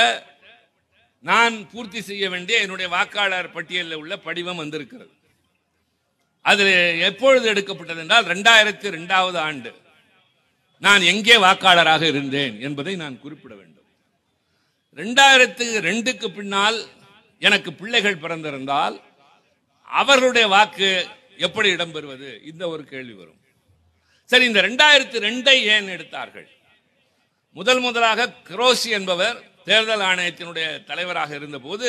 நான் பூர்த்தி செய்ய வேண்டிய என்னுடைய வாக்காளர் பட்டியலில் உள்ள படிவம் வந்திருக்கிறது. அது எப்பொழுது எடுக்கப்பட்டது என்றால் 2002 ஆண்டு. நான் எங்கே வாக்காளராக இருந்தேன் என்பதை நான் குறிப்பிட வேண்டும். 2002க்கு பின்னால் எனக்கு பிள்ளைகள் பிறந்திருந்தால் அவர்களுடைய வாக்கு எப்படி இடம்பெறுவது? இந்த ஒரு கேள்வி வரும். சரி, இந்த 2002 ஏன் எடுத்தார்கள்? முதலாக குரோசி என்பவர் தேர்தல் ஆணையத்தினுடைய தலைவராக இருந்த போது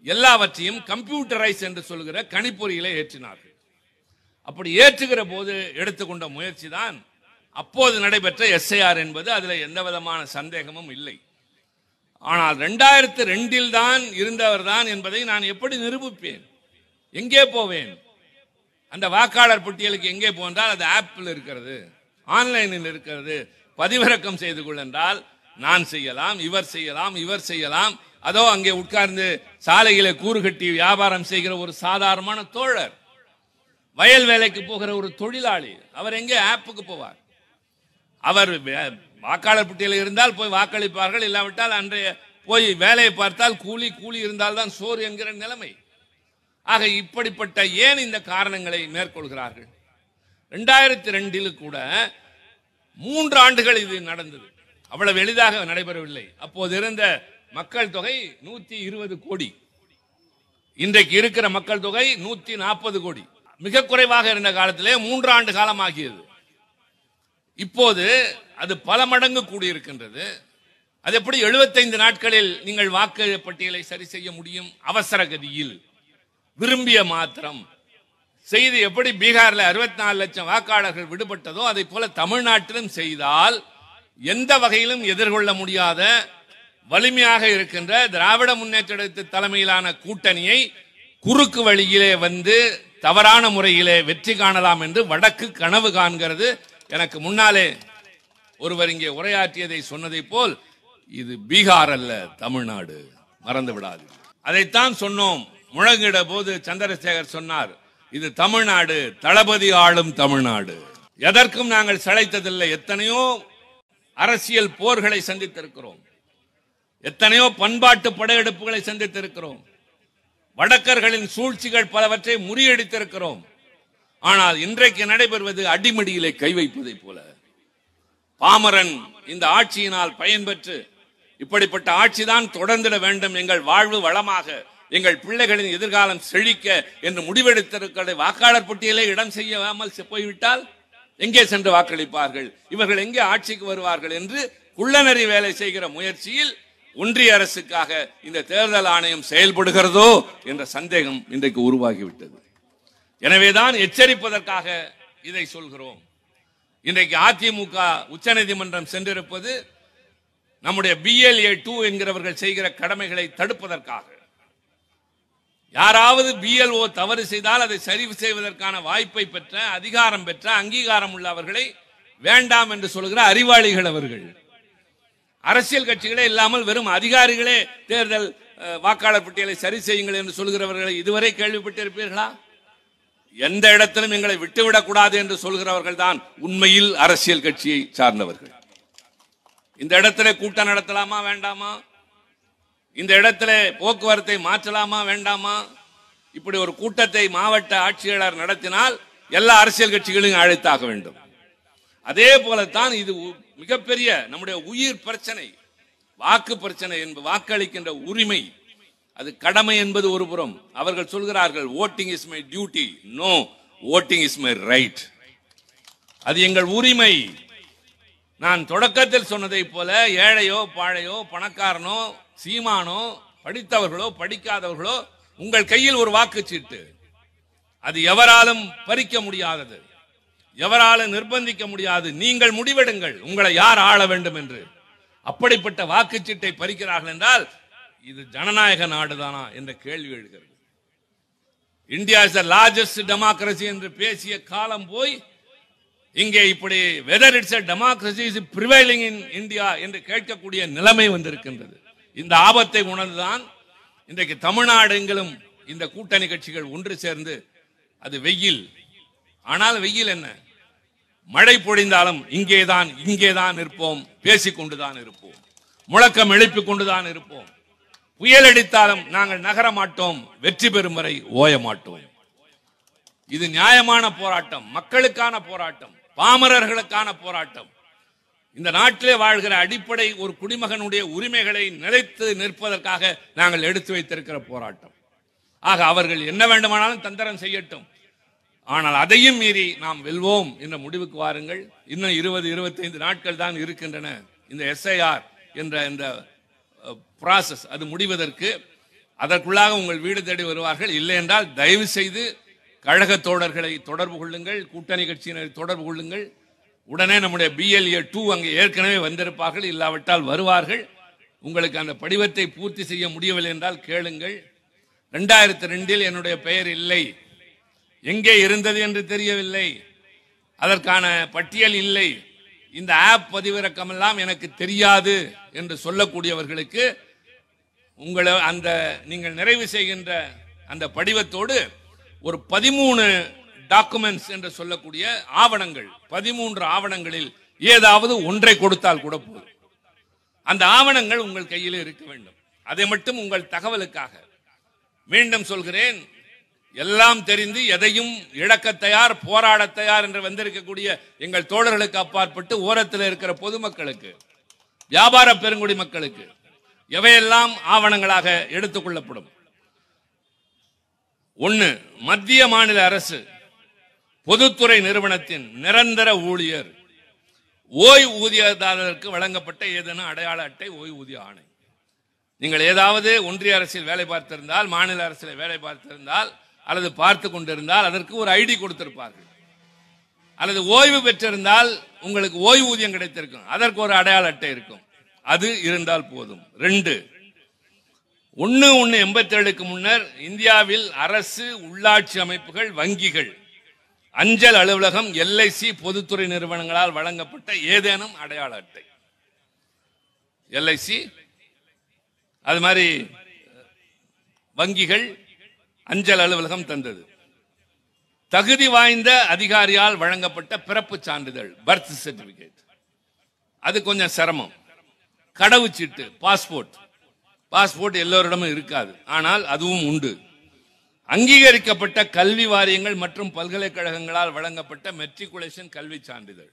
எல்லாவற்றையும் கம்ப்யூட்டரைஸ் என்று சொல்கிற கணிப்பொறியிலே ஏற்றினார்கள். அப்படி ஏற்றுகிற போது எடுத்துக்கொண்ட முயற்சி தான் அப்போது நடைபெற்ற எஸ்ஐஆர் என்பது. அதில் எந்த விதமான சந்தேகமும் இல்லை. ஆனால் 2002 தான் இருந்தவர் தான் என்பதை நான் எப்படி நிரூபிப்பேன்? எங்கே போவேன்? அந்த வாக்காளர் பட்டியலுக்கு எங்கே போன்றால் அது ஆப்பில் இருக்கிறது, ஆன்லைனில் இருக்கிறது, பதிவிறக்கம் செய்து கொள் என்றால் நான் செய்யலாம், இவர் செய்யலாம், இவர் செய்யலாம். அதோ அங்கே உட்கார்ந்து சாலையிலே கூறு கட்டி வியாபாரம் செய்கிற ஒரு சாதாரணமான தோழர், வயல் வேலைக்கு போகிற ஒரு தொழிலாளி, அவர் எங்கே ஆப்புக்கு போவார்? அவர் வாக்காளர் பட்டியலில் இருந்தால் போய் வாக்களிப்பார்கள், இல்லாவிட்டால் அன்றைய போய் வேலையை பார்த்தால் கூலி இருந்தால் தான் சோறு என்கிற நிலைமை. ஆக இப்படிப்பட்ட ஏன் இந்த காரணங்களை மேற்கொள்கிறார்கள்? 2002 கூட 3 ஆண்டுகள் இது நடந்தது. அவ்வளவு எளிதாக நடைபெறவில்லை. அப்போது இருந்த மக்கள் தொகை 120 கோடி, இன்றைக்கு இருக்கிற மக்கள் தொகை 140 கோடி. மிக குறைவாக இருந்த காலத்திலே 3 ஆண்டு காலம் ஆகியது. இப்போது அது பல மடங்கு கூடியிருக்கின்றது. அது எப்படி 75 நாட்களில் நீங்கள் வாக்கு பட்டியலை சரி செய்ய முடியும்? அவசர கதியில், விரும்பிய மாத்திரம் செய்து எப்படி பீகாரில் 64 லட்சம் வாக்காளர்கள் விடுபட்டதோ அதை போல தமிழ்நாட்டிலும் செய்தால் எந்த வகையிலும் எதிர்கொள்ள முடியாத வலிமையாக இருக்கின்ற திராவிட முன்னேற்ற தலைமையிலான கூட்டணியை குறுக்கு வழியிலே வந்து தவறான முறையிலே வெற்றி காணலாம் என்று வடக்கு கனவு காண்கிறது. எனக்கு முன்னாலே ஒருவர் இங்கே உரையாற்றியதை சொன்னதை போல் இது பீகார் அல்ல, தமிழ்நாடு, மறந்து விடாது. அதைத்தான் சொன்னோம். முழங்கிட போது சந்திரசேகர் சொன்னார், இது தமிழ்நாடு, தளபதி ஆளும் தமிழ்நாடு. எதற்கும் நாங்கள் சளைத்ததில்லை. எத்தனையோ அரசியல் போர்களை சந்தித்திருக்கிறோம், எத்தனையோ பண்பாட்டு படையெடுப்புகளை சந்தித்திருக்கிறோம், வடக்கர்களின் சூழ்ச்சிகள் பலவற்றை முறியடித்திருக்கிறோம். ஆனால் இன்றைக்கு நடைபெறுவது அடிமடியிலே கை வைப்பதை போல. பாமரன் இந்த ஆட்சியினால் பயன்பெற்று இப்படிப்பட்ட ஆட்சிதான் தொடர்ந்திட வேண்டும், எங்கள் வாழ்வு வளமாக, எங்கள் பிள்ளைகளின் எதிர்காலம் செழிக்க என்று முடிவெடுத்திருக்கிற வாக்காளர் பட்டியலை இடம் செய்யாமல் போய்விட்டால் எங்கே சென்று வாக்களிப்பார்கள்? இவர்கள் எங்கே ஆட்சிக்கு வருவார்கள் என்று குள்ளநெறி வேலை செய்கிற முயற்சியில் ஒன்றிய அரசுக்காக இந்த தேர்தல் ஆணையம் செயல்படுகிறதோ என்ற சந்தேகம் இன்றைக்கு உருவாகிவிட்டது. எனவேதான் எச்சரிப்பதற்காக இதை சொல்கிறோம். இன்றைக்கு அதிமுக உச்சநீதிமன்றம் சென்றிருப்பது நம்முடைய BLA 2 என்கிறவர்கள் செய்கிற கடமைகளை தடுப்பதற்காக. யாராவது BLO தவறு செய்தால் அதை சரி செய்வதற்கான வாய்ப்பை பெற்ற, அதிகாரம் பெற்ற, அங்கீகாரம் உள்ளவர்களை வேண்டாம் என்று சொல்கிற அறிவாளிகள் அவர்கள். அரசியல் கட்சிகளே இல்லாமல் வெறும் அதிகாரிகளே தேர்தல் வாக்காளர் பட்டியலை சரி செய்யுங்கள் என்று சொல்கிறவர்களை இதுவரை கேள்விப்பட்டிருப்பீர்களா? எந்த இடத்திலும் எங்களை விட்டுவிடக் கூடாது என்று சொல்கிறவர்கள் தான் உண்மையில் அரசியல் கட்சியை சார்ந்தவர்கள். இந்த இடத்திலே கூட்டம் நடத்தலாமா வேண்டாமா? இந்த இடத்திலே போக்குவரத்தை மாற்றலாமா வேண்டாமா? இப்படி ஒரு கூட்டத்தை மாவட்ட ஆட்சியாளர் நடத்தினால் எல்லா அரசியல் கட்சிகளையும் அழைத்தாக வேண்டும். அதே போலத்தான் இது மிகப்பெரிய நம்முடைய உயிர் பிரச்சனை. வாக்கு பிரச்சனை என்பது வாக்களிக்கின்ற உரிமை, அது கடமை என்பது ஒரு புறம். அவர்கள் சொல்கிறார்கள் voting is my duty. No, voting is my right. அது எங்கள் உரிமை. நான் தொடக்கத்தில் சொன்னதை போல ஏழையோ பாழையோ பணக்காரனோ சீமானோ படித்தவர்களோ படிக்காதவர்களோ உங்கள் கையில் ஒரு வாக்குச்சீட்டு. அது எவராலும் பறிக்க முடியாதது, எவராலும் நிர்பந்திக்க முடியாது. நீங்கள் முடிவெடுங்கள் உங்களை யார் ஆள வேண்டும் என்று. அப்படிப்பட்ட வாக்குச்சீட்டை பறிக்கிறார்கள் என்றால் இது ஜனநாயக நாடுதானா என்ற கேள்வி எழுகிறது. India is the largest democracy என்று பேசிய காலம் போய் இங்கே இப்படி whether it's a democracy is prevailing in India என்று கேட்கக்கூடிய நிலைமை வந்திருக்கின்றது. இந்த ஆபத்தை உணர்ந்துதான் இன்றைக்கு தமிழ்நாடு எங்கிலும் இந்த கூட்டணி கட்சிகள் ஒன்று சேர்ந்து, அது வெயில், ஆனால் வெயில் என்ன, மழை பொழிந்தாலும் இங்கேதான் இருப்போம், பேசிக்கொண்டுதான் இருப்போம், முழக்கம் எழுப்பிக் கொண்டுதான் இருப்போம். புயல் அடித்தாலும் நாங்கள் நகர மாட்டோம், வெற்றி பெறும் வரை ஓய மாட்டோம். இது நியாயமான போராட்டம், மக்களுக்கான போராட்டம், பாமரர்களுக்கான போராட்டம். இந்த நாட்டிலே வாழ்கிற அடிப்படை ஒரு குடிமகனுடைய உரிமைகளை நிலைத்து நிற்பதற்காக நாங்கள் எடுத்து வைத்திருக்கிற போராட்டம். ஆக அவர்கள் என்ன வேண்டுமானாலும் தந்திரம் செய்யட்டும், ஆனால் அதையும் மீறி நாம் வெல்வோம் என்ற முடிவுக்கு வாருங்கள். இன்னும் 20-25 நாட்கள் தான் இருக்கின்றன இந்த SIR என்ற இந்த ப்ராசஸ் அது முடிவதற்கு. அதற்குள்ளாக உங்கள் வீடு தேடி வருவார்கள். இல்லை என்றால் தயவு செய்து கழக தோழர்களை தொடர்பு கொள்ளுங்கள், கூட்டணி கட்சியினரை தொடர்பு கொள்ளுங்கள். உடனே நம்முடைய BLA 2 அங்கே ஏற்கனவே வந்திருப்பார்கள், இல்லாவிட்டால் வருவார்கள். உங்களுக்கு அந்த படிவத்தை பூர்த்தி செய்ய முடியவில்லை என்றால் கேளுங்கள். 2002 என்னுடைய பெயர் இல்லை, எங்கே இருந்தது என்று தெரியவில்லை, அதற்கான பட்டியல் இல்லை, இந்த ஆப் பதிவிறக்கம் எல்லாம் எனக்கு தெரியாது என்று சொல்லக்கூடியவர்களுக்கு உங்களை அந்த நீங்கள் நிறைவு செய்கின்ற அந்த படிவத்தோடு ஒரு 13 டாக்குமெண்ட்ஸ் என்று சொல்லக்கூடிய ஆவணங்கள், 13 ஆவணங்களில் ஏதாவது ஒன்றை கொடுத்தால் கூட போதும். அந்த ஆவணங்கள் உங்கள் கையில் இருக்க வேண்டும். அதை மட்டும் உங்கள் தகவலுக்காக மீண்டும் சொல்கிறேன். எல்லாம் தெரிந்து எதையும் இழக்க தயார், போராட தயார் என்று வந்திருக்கக்கூடிய எங்கள் தோழர்களுக்கு அப்பாற்பட்டு ஓரத்தில் இருக்கிற பொதுமக்களுக்கு, வியாபார பெருங்குடி மக்களுக்கு எவையெல்லாம் ஆவணங்களாக எடுத்துக் கொள்ளப்படும். 1, மத்திய மாநில அரசு பொதுத்துறை நிறுவனத்தின் நிரந்தர ஊழியர் ஓய்வூதியதாரருக்கு வழங்கப்பட்ட ஏதேனும் அடையாள அட்டை, ஓய்வூதிய ஆணை. நீங்கள் ஏதாவது ஒன்றிய அரசில் வேலை பார்த்திருந்தால், மாநில அரசில் வேலை பார்த்திருந்தால் அல்லது பார்த்து கொண்டிருந்தால் அதற்கு ஒரு ஐடி கொடுத்திருப்பார்கள். அல்லது ஓய்வு பெற்றிருந்தால் உங்களுக்கு ஓய்வூதியம் கிடைத்திருக்கும், அதற்கு ஒரு அடையாள அட்டை இருக்கும். அது இருந்தால் போதும். 2, 1/1/87க்கு முன்னர் இந்தியாவில் அரசு, உள்ளாட்சி அமைப்புகள், வங்கிகள், அஞ்சல் அலுவலகம், LIC பொதுத்துறை நிறுவனங்களால் வழங்கப்பட்ட ஏதேனும் அடையாள அட்டை. LIC அது மாதிரி வங்கிகள், அஞ்சல் அலுவலகம் தந்தது. தகுதி வாய்ந்த அதிகாரியால் வழங்கப்பட்ட பிறப்பு சான்றிதழ், பர்த் சர்டிபிகேட், அது கொஞ்சம் சிரமம். கடவுச்சீட்டு, பாஸ்போர்ட் எல்லோரிடமும் இருக்காது, ஆனால் அதுவும் உண்டு. அங்கீகரிக்கப்பட்ட கல்வி வாரியங்கள் மற்றும் பல்கலைக்கழகங்களால் வழங்கப்பட்ட மெட்ரிகுலேஷன் கல்வி சான்றிதழ்.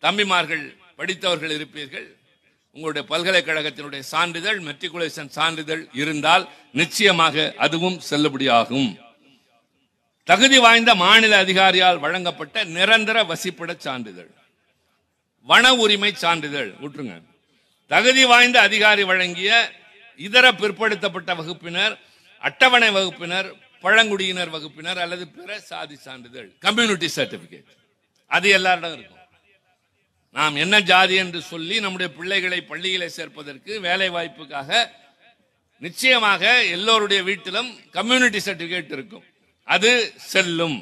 தம்பிமார்கள் படித்தவர்கள் இருப்பீர்கள், உங்களுடைய பல்கலைக்கழகத்தினுடைய சான்றிதழ், மெட்ரிகுலேஷன் சான்றிதழ் இருந்தால் நிச்சயமாக அதுவும் செல்லுபடியாகும். தகுதி வாய்ந்த மாநில அதிகாரியால் வழங்கப்பட்ட நிரந்தர வசிப்பிட சான்றிதழ், வன உரிமை சான்றிதழ் விட்டுருங்க. தகுதி வாய்ந்த அதிகாரி வழங்கிய இதர பிற்படுத்தப்பட்ட வகுப்பினர், அட்டவணை வகுப்பினர், பழங்குடியினர் வகுப்பினர் அல்லது பிற சாதி சான்றிதழ், கம்யூனிட்டி சர்டிபிகேட், அது எல்லாரிடம் இருக்கும். நாம் என்ன ஜாதி என்று சொல்லி நம்முடைய பிள்ளைகளை பள்ளியிலே சேர்ப்பதற்கு, வேலை வாய்ப்புக்காக நிச்சயமாக எல்லோருடைய வீட்டிலும் கம்யூனிட்டி சர்டிபிகேட் இருக்கும், அது செல்லும்.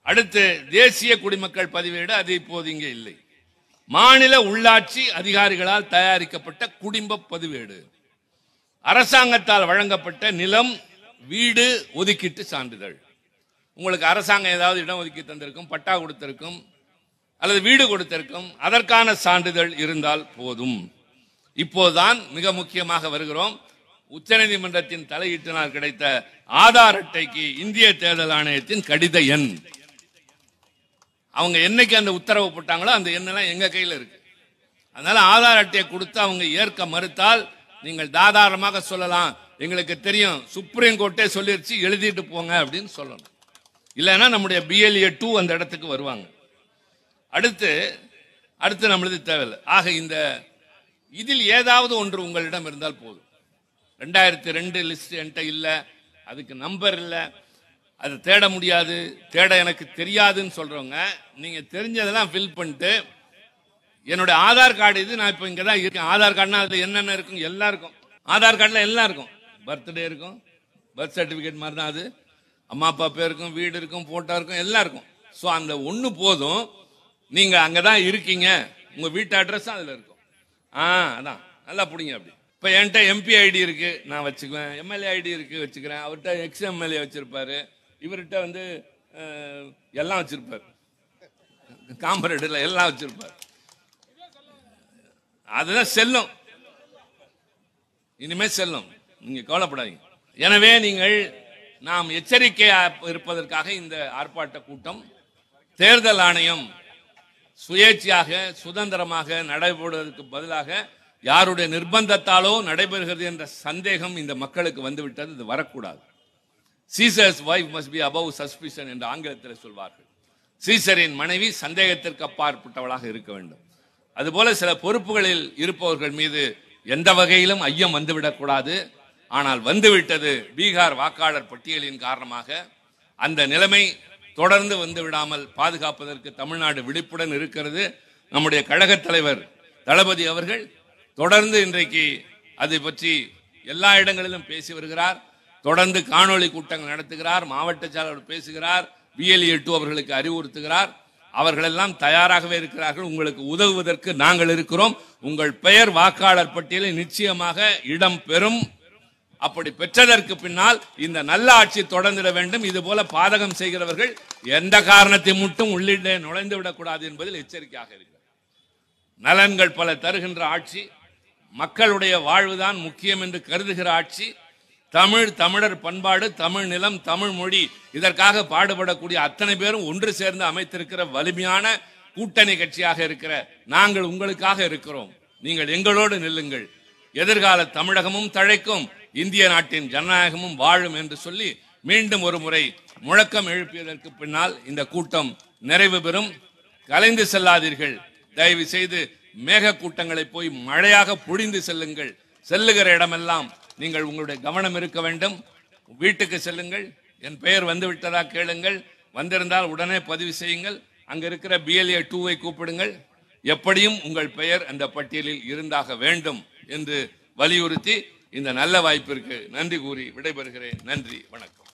அடுத்து தேசிய குடிமக்கள் பதிவேடு, அது இப்போது இங்கே இல்லை. மாநில உள்ளாட்சி அதிகாரிகளால் தயாரிக்கப்பட்ட குடும்ப பதிவேடு, அரசாங்கத்தால் வழங்கப்பட்ட நிலம், வீடு ஒதுக்கீட்டு சான்றிதழ். உங்களுக்கு அரசாங்கம் ஏதாவது இடம் ஒதுக்கி தந்திருக்கும், பட்டா கொடுத்திருக்கும் அல்லது வீடு கொடுத்திருக்கும், அதற்கான சான்றிதழ் இருந்தால் போதும். இப்போதுதான் மிக முக்கியமாக வருகிறோம். உச்சநீதிமன்றத்தின் தலையீட்டினால் கிடைத்த ஆதார் அட்டைக்கு இந்திய தேர்தல் ஆணையத்தின் கடித எண், அவங்க என்னைக்கு அந்த உத்தரவு போட்டாங்களோ அந்த எண்ணெல்லாம் எங்க கையில் இருக்கு. அதனால ஆதார் அட்டையை கொடுத்து அவங்க ஏற்க மறுத்தால் நீங்கள் தாராளமாக சொல்லலாம், எங்களுக்கு தெரியும் சுப்ரீம் கோர்ட்டே சொல்லிருச்சு, எழுதிட்டு போங்க அப்படின்னு சொல்லணும். இல்லைன்னா நம்முடைய BLA 2 அந்த இடத்துக்கு வருவாங்க. அடுத்து நம்மளுக்கு தேவையில்லை. ஆக இந்த இதில் ஏதாவது ஒன்று உங்களிடம் இருந்தால் போதும். 2002 லிஸ்ட் என்கிட்ட இல்லை, அதுக்கு நம்பர் இல்லை, அதை தேட முடியாது, தேட எனக்கு தெரியாதுன்னு சொல்றவங்க, நீங்க தெரிஞ்சதெல்லாம் ஃபில் பண்ணிட்டு என்னுடைய ஆதார் கார்டு இது, நான் இப்போ இங்கே தான் இருக்கேன், ஆதார் கார்டுனா அது என்னென்ன இருக்கும், எல்லாம் இருக்கும். ஆதார் கார்டில் எல்லாம் இருக்கும். பர்த்டே இருக்கும், பர்த் சர்டிஃபிகேட் மாதிரி தான் அது, அம்மா அப்பா பேர் இருக்கும், வீடு இருக்கும், போட்டோ இருக்கும், எல்லாம் இருக்கும். ஸோ அந்த ஒன்று போதும். நீங்க அங்கே தான் இருக்கீங்க, உங்க வீட்டு அட்ரஸ் அதில் இருக்கும். அதான் நல்லா பிடிங்க. அப்படி இப்போ என்கிட்ட MP ID இருக்கு, நான் வச்சுக்குவேன். MLA ID இருக்கு, வச்சுக்கிறேன். அவர்கிட்ட XMLA வச்சிருப்பாரு, இவர்கிட்ட வந்து எல்லாம் வச்சிருப்பாரு, காம்பரேட்டில் எல்லாம் வச்சிருப்பாரு. அதுதான் செல்லும், இனிமே செல்லும், நீங்க கவலைப்படாதீங்க. எனவே நீங்கள் நாம் எச்சரிக்கையாக இருப்பதற்காக இந்த ஆர்ப்பாட்ட கூட்டம், தேர்தல் ஆணையம் சுயேட்சையாக சுதந்திரமாக நடைபெறுவதற்கு பதிலாக யாருடைய நிர்பந்தத்தாலோ நடைபெறுகிறது என்ற சந்தேகம் இந்த மக்களுக்கு வந்துவிட்டது. இது வரக்கூடாது. Scissors wife must be above suspicion என்று ஆங்கிலத்தில் சொல்வார்கள். சீசரின் மனைவி சந்தேகத்திற்கு அப்பாற்பட்டவளாக இருக்க வேண்டும். அதுபோல சில பொறுப்புகளில் இருப்பவர்கள் மீது எந்த வகையிலும் ஐயம் வந்துவிடக்கூடாது. ஆனால் வந்துவிட்டது. பீகார் வாக்காளர் பட்டியலின் காரணமாக அந்த நிலைமை தொடர்ந்து வந்து விடாமல் பாதுகாப்பதற்கு தமிழ்நாடு விழிப்புடன் இருக்கிறது. நம்முடைய கழக தலைவர் தளபதி அவர்கள் தொடர்ந்து இன்றைக்கு அதை பற்றி எல்லா இடங்களிலும் பேசி வருகிறார். தொடர்ந்து காணொளி கூட்டங்கள் நடத்துகிறார், மாவட்ட செயலாளர் பேசுகிறார், BLA 2 அவர்களுக்கு அறிவுறுத்துகிறார். அவர்கள் எல்லாம் தயாராகவே இருக்கிறார்கள். உங்களுக்கு உதவுவதற்கு நாங்கள் இருக்கிறோம். உங்கள் பெயர் வாக்காளர் பட்டியலில் நிச்சயமாக இடம் பெறும். அப்படி பெற்றதற்கு பின்னால் இந்த நல்ல ஆட்சி தொடர்ந்திட வேண்டும். இது போல பாதகம் செய்கிறவர்கள் எந்த காரணத்தை மட்டும் உள்ளிட்டே நுழைந்து விடக்கூடாது என்பதில் எச்சரிக்கையாக இருக்கிறார். நலன்கள் பல தருகின்ற ஆட்சி, மக்களுடைய வாழ்வுதான் முக்கியம் என்று கருதுகிற ஆட்சி, தமிழர் பண்பாடு, தமிழ் நிலம், தமிழ் மொழி, இதற்காக பாடுபடக்கூடிய அத்தனை பேரும் ஒன்று சேர்ந்து அமைத்திருக்கிற வலிமையான கூட்டணி கட்சியாக இருக்கிற நாங்கள் உங்களுக்காக இருக்கிறோம். நீங்கள் எங்களோடு நில்லுங்கள். எதிர்கால தமிழகமும் தழைக்கும், இந்திய நாட்டின் ஜனநாயகமும் வாழும் என்று சொல்லி மீண்டும் ஒரு முறை முழக்கம் எழுப்பியதற்கு பின்னால் இந்த கூட்டம் நிறைவு பெறும். கலைந்து செல்லாதீர்கள். தயவு செய்து மேக கூட்டங்களை போய் மழையாக பொழிந்து செல்லுங்கள். செல்லுகிற இடமெல்லாம் நீங்கள் உங்களுடைய கவனம் இருக்க வேண்டும். வீட்டுக்கு செல்லுங்கள். என் பெயர் வந்து விட்டதா கேளுங்கள். வந்திருந்தால் உடனே பதிவு செய்யுங்கள். அங்க இருக்கிற BLA 2 கூப்பிடுங்கள். எப்படியும் உங்கள் பெயர் அந்த பட்டியலில் இருந்தாக வேண்டும் என்று வலியுறுத்தி இந்த நல்ல வாய்ப்பிற்கு நன்றி கூறி விடைபெறுகிறேன். நன்றி, வணக்கம்.